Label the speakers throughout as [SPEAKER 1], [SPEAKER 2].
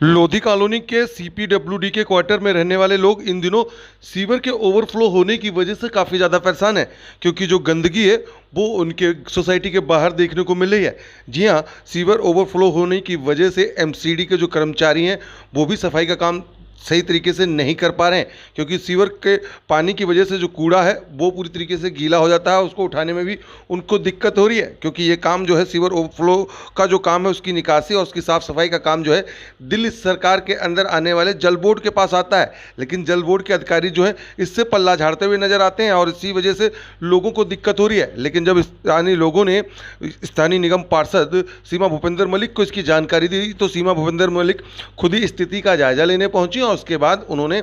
[SPEAKER 1] Lodhi colony के CPWD के quarter में रहने वाले लोग इन दिनों सीवर के ओवरफ्लो होने की वजह से काफ़ी ज़्यादा परेशान है, क्योंकि जो गंदगी है वो उनके सोसाइटी के बाहर देखने को मिल रही है। जी हाँ, सीवर ओवरफ्लो होने की वजह से एमसीडी के जो कर्मचारी हैं वो भी सफाई का काम सही तरीके से नहीं कर पा रहे हैं, क्योंकि सीवर के पानी की वजह से जो कूड़ा है वो पूरी तरीके से गीला हो जाता है। उसको उठाने में भी उनको दिक्कत हो रही है, क्योंकि ये काम जो है सीवर ओवरफ्लो का जो काम है उसकी निकासी और उसकी साफ़ सफाई का काम जो है दिल्ली सरकार के अंदर आने वाले जल बोर्ड के पास आता है। लेकिन जल बोर्ड के अधिकारी जो है इससे पल्ला झाड़ते हुए नजर आते हैं और इसी वजह से लोगों को दिक्कत हो रही है। लेकिन जब स्थानीय लोगों ने स्थानीय निगम पार्षद सीमा भूपेंद्र मलिक को इसकी जानकारी दी तो सीमा भूपेंद्र मलिक खुद ही स्थिति का जायजा लेने पहुंची और उसके बाद उन्होंने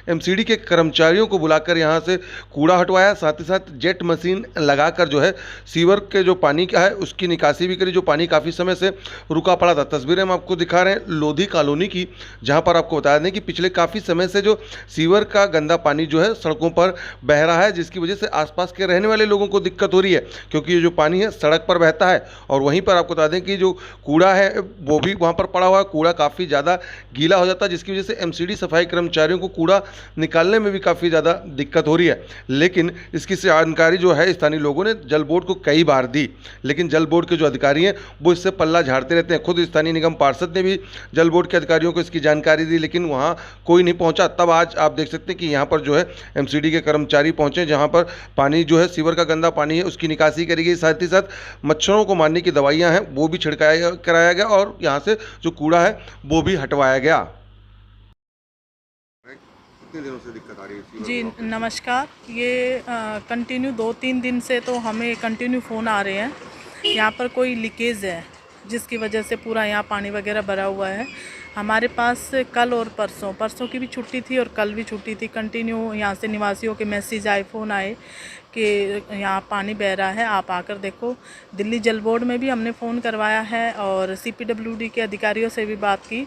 [SPEAKER 1] एमसीडी के कर्मचारियों को बुलाकर यहां से कूड़ा हटवाया, साथ ही साथ जेट मशीन लगाकर जो है सीवर के जो पानी का है उसकी निकासी भी करी, जो पानी काफ़ी समय से रुका पड़ा था। तस्वीरें हम आपको दिखा रहे हैं लोधी कॉलोनी की, जहां पर आपको बता दें कि पिछले काफ़ी समय से जो सीवर का गंदा पानी जो है सड़कों पर बह रहा है, जिसकी वजह से आसपास के रहने वाले लोगों को दिक्कत हो रही है, क्योंकि ये जो पानी है सड़क पर बहता है और वहीं पर आपको बता दें कि जो कूड़ा है वो भी वहाँ पर पड़ा हुआ है। कूड़ा काफ़ी ज़्यादा गीला हो जाता है, जिसकी वजह से एमसीडी सफाई कर्मचारियों को कूड़ा निकालने में भी काफ़ी ज़्यादा दिक्कत हो रही है। लेकिन इसकी जानकारी जो है स्थानीय लोगों ने जल बोर्ड को कई बार दी, लेकिन जल बोर्ड के जो अधिकारी हैं वो इससे पल्ला झाड़ते रहते हैं। खुद स्थानीय निगम पार्षद ने भी जल बोर्ड के अधिकारियों को इसकी जानकारी दी, लेकिन वहाँ कोई नहीं पहुँचा। तब आज आप देख सकते हैं कि यहाँ पर जो है एमसीडी के कर्मचारी पहुँचे, जहाँ पर पानी जो है सीवर का गंदा पानी है उसकी निकासी करी गई, साथ ही साथ मच्छरों को मारने की दवाइयाँ हैं वो भी छिड़काया कराया गया और यहाँ से जो कूड़ा है वो भी हटवाया गया। कितने दिनों से दिक्कत आ रही है?
[SPEAKER 2] जी नमस्कार। ये कंटिन्यू 2-3 दिन से तो हमें कंटिन्यू फ़ोन आ रहे हैं, यहाँ पर कोई लीकेज है जिसकी वजह से पूरा यहाँ पानी वगैरह भरा हुआ है। हमारे पास कल और परसों की भी छुट्टी थी और कल भी छुट्टी थी। कंटिन्यू यहाँ से निवासियों के मैसेज आए, फ़ोन आए कि यहाँ पानी बह रहा है, आप आकर देखो। दिल्ली जल बोर्ड में भी हमने फ़ोन करवाया है और सीपीडब्ल्यूडी के अधिकारियों से भी बात की,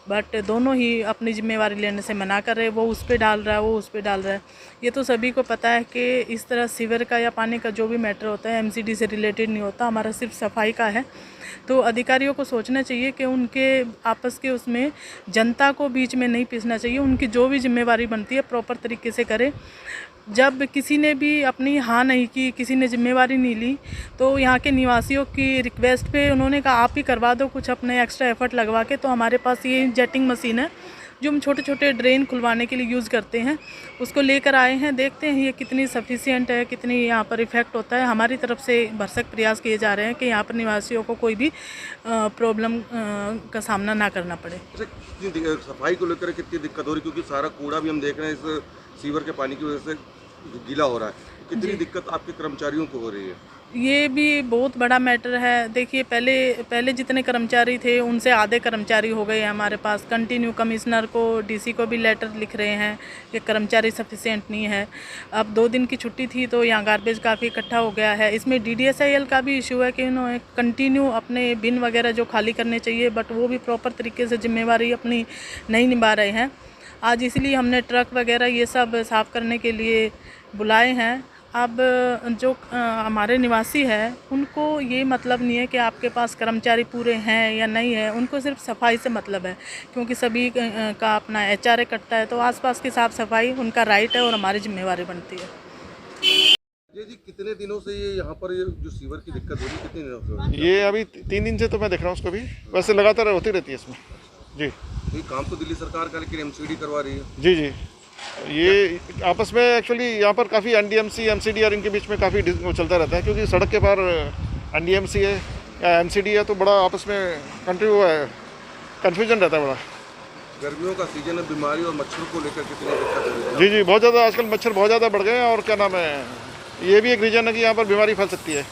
[SPEAKER 2] बट दोनों ही अपनी जिम्मेवारी लेने से मना कर रहे हैं। वो उस पर डाल रहा है, वो उस पर डाल रहा है। ये तो सभी को पता है कि इस तरह सीवर का या पानी का जो भी मैटर होता है एमसीडी से रिलेटेड नहीं होता, हमारा सिर्फ सफाई का है। तो अधिकारियों को सोचना चाहिए कि उनके आपस के उसमें जनता को बीच में नहीं पीसना चाहिए। उनकी जो भी जिम्मेवारी बनती है प्रॉपर तरीके से करें। जब किसी ने भी अपनी हाँ नहीं की, किसी ने जिम्मेवारी नहीं ली, तो यहाँ के निवासियों की रिक्वेस्ट पे उन्होंने कहा आप ही करवा दो कुछ अपने एक्स्ट्रा एफर्ट लगवा के। तो हमारे पास ये जेटिंग मशीन है जो हम छोटे छोटे ड्रेन खुलवाने के लिए यूज़ करते हैं, उसको लेकर आए हैं। देखते हैं ये कितनी सफिशिएंट है, कितनी यहाँ पर इफ़ेक्ट होता है। हमारी तरफ से भरसक प्रयास किए जा रहे हैं कि यहाँ पर निवासियों को कोई भी प्रॉब्लम का सामना ना करना पड़े।
[SPEAKER 1] सफाई को लेकर कितनी दिक्कत हो रही, क्योंकि सारा कूड़ा भी हम देख रहे हैं इस सीवर के पानी की वजह से गीला हो रहा है। कितनी दिक्कत आपके कर्मचारियों को हो रही है?
[SPEAKER 2] ये भी बहुत बड़ा मैटर है। देखिए पहले जितने कर्मचारी थे उनसे आधे कर्मचारी हो गए हमारे पास। कंटिन्यू कमिश्नर को, डीसी को भी लेटर लिख रहे हैं कि कर्मचारी सफिशिएंट नहीं है। अब 2 दिन की छुट्टी थी तो यहाँ गार्बेज काफ़ी इकट्ठा हो गया है। इसमें डीडीएसआईएल का भी इशू है कि उन्होंने कंटिन्यू अपने बिन वगैरह जो खाली करने चाहिए, बट वो भी प्रॉपर तरीके से जिम्मेवारी अपनी नहीं निभा रहे हैं। आज इसलिए हमने ट्रक वगैरह ये सब साफ़ करने के लिए बुलाए हैं। अब जो हमारे निवासी हैं उनको ये मतलब नहीं है कि आपके पास कर्मचारी पूरे हैं या नहीं है, उनको सिर्फ सफाई से मतलब है, क्योंकि सभी का अपना एचआरए कटता है। तो आसपास की साफ़ सफाई उनका राइट है और हमारी जिम्मेवारी बनती है।
[SPEAKER 1] जी कितने दिनों से ये यहाँ पर ये जो सीवर की दिक्कत हो रही है, कितने दिनों से हो रही है?
[SPEAKER 3] ये अभी 3 दिन से तो मैं देख रहा हूँ उसको भी, वैसे लगातार होती रहती है इसमें। जी
[SPEAKER 1] ये काम तो दिल्ली सरकार का, लेकिन एमसीडी करवा रही है।
[SPEAKER 3] जी जी, ये आपस में एक्चुअली यहाँ पर काफ़ी एनडीएमसी एमसीडी और इनके बीच में काफ़ी चलता रहता है, क्योंकि सड़क के पार एनडीएमसी है या एमसीडी है तो बड़ा आपस में कन्फ्यूजन रहता है बड़ा।
[SPEAKER 1] गर्मियों का सीजन है, बीमारी और मच्छर को लेकर कितनी दिक्कत हो रही है?
[SPEAKER 3] जी जी, बहुत ज़्यादा आजकल मच्छर बहुत ज़्यादा बढ़ गए हैं और क्या नाम है, ये भी एक रीज़न है कि यहाँ पर बीमारी फैल सकती है।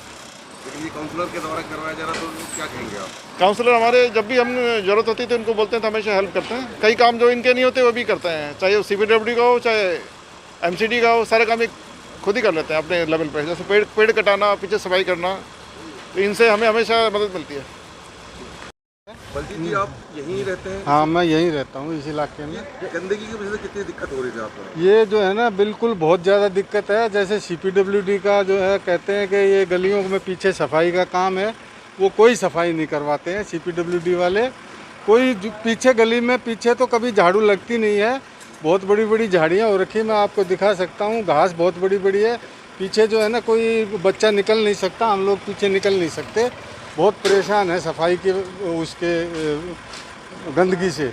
[SPEAKER 1] लेकिन ये काउंसलर के द्वारा करवाया जा रहा, तो क्या कहेंगे आप?
[SPEAKER 3] काउंसलर हमारे जब भी हम ज़रूरत होती है तो उनको बोलते हैं तो हमेशा हेल्प करते हैं। कई काम जो इनके नहीं होते वो भी करते हैं, चाहे वो सीपीडब्ल्यूडी का हो चाहे एमसीडी का हो, सारे काम ये खुद ही कर लेते हैं अपने लेवल पे। जैसे पेड़ कटाना, पीछे सफाई करना, तो इनसे हमें हमेशा मदद मिलती है।
[SPEAKER 1] बलजीत जी आप यहीं रहते हैं?
[SPEAKER 4] हाँ, मैं यहीं रहता हूँ इस इलाके में।
[SPEAKER 1] गंदगी की वजह से कितनी दिक्कत हो रही थी आपको?
[SPEAKER 4] ये जो है ना बिल्कुल बहुत ज़्यादा दिक्कत है। जैसे सीपीडब्ल्यूडी का जो है कहते हैं कि ये गलियों में पीछे सफाई का काम है, वो कोई सफाई नहीं करवाते हैं सीपीडब्ल्यूडी वाले। कोई पीछे गली में पीछे तो कभी झाड़ू लगती नहीं है, बहुत बड़ी बड़ी झाड़ियाँ हो रखी, मैं आपको दिखा सकता हूँ, घास बहुत बड़ी बड़ी है, पीछे जो है ना कोई बच्चा निकल नहीं सकता, हम लोग पीछे निकल नहीं सकते, बहुत परेशान है सफाई के उसके गंदगी से।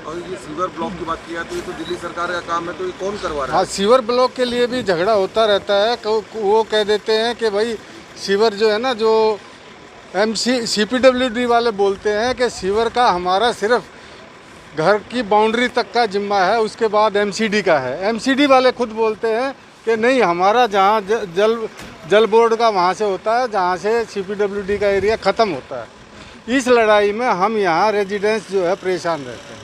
[SPEAKER 1] और ये सीवर ब्लॉक की बात किया तो ये तो दिल्ली सरकार का काम है, तो ये कौन करवा रहा
[SPEAKER 4] हाँ, सीवर ब्लॉक के लिए भी झगड़ा होता रहता है। वो कह देते हैं कि भाई सीवर जो है ना, जो CPWD वाले बोलते हैं कि सीवर का हमारा सिर्फ घर की बाउंड्री तक का जिम्मा है, उसके बाद MCD का है। MCD वाले खुद बोलते हैं कि नहीं, हमारा जहाँ जल बोर्ड का वहाँ से होता है, जहाँ से CPWD का एरिया ख़त्म होता है। इस लड़ाई में हम यहाँ रेजिडेंट्स जो है परेशान रहते हैं।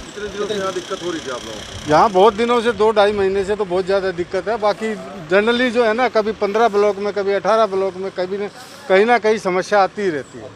[SPEAKER 1] कितने दिनों से यहाँ दिक्कत हो रही थी आप लोगों को?
[SPEAKER 4] यहाँ बहुत दिनों से 2-2.5 महीने से तो बहुत ज़्यादा दिक्कत है। बाकी जनरली जो है ना, कभी 15 ब्लॉक में, कभी 18 ब्लॉक में, कहीं ना कहीं समस्या आती ही रहती है।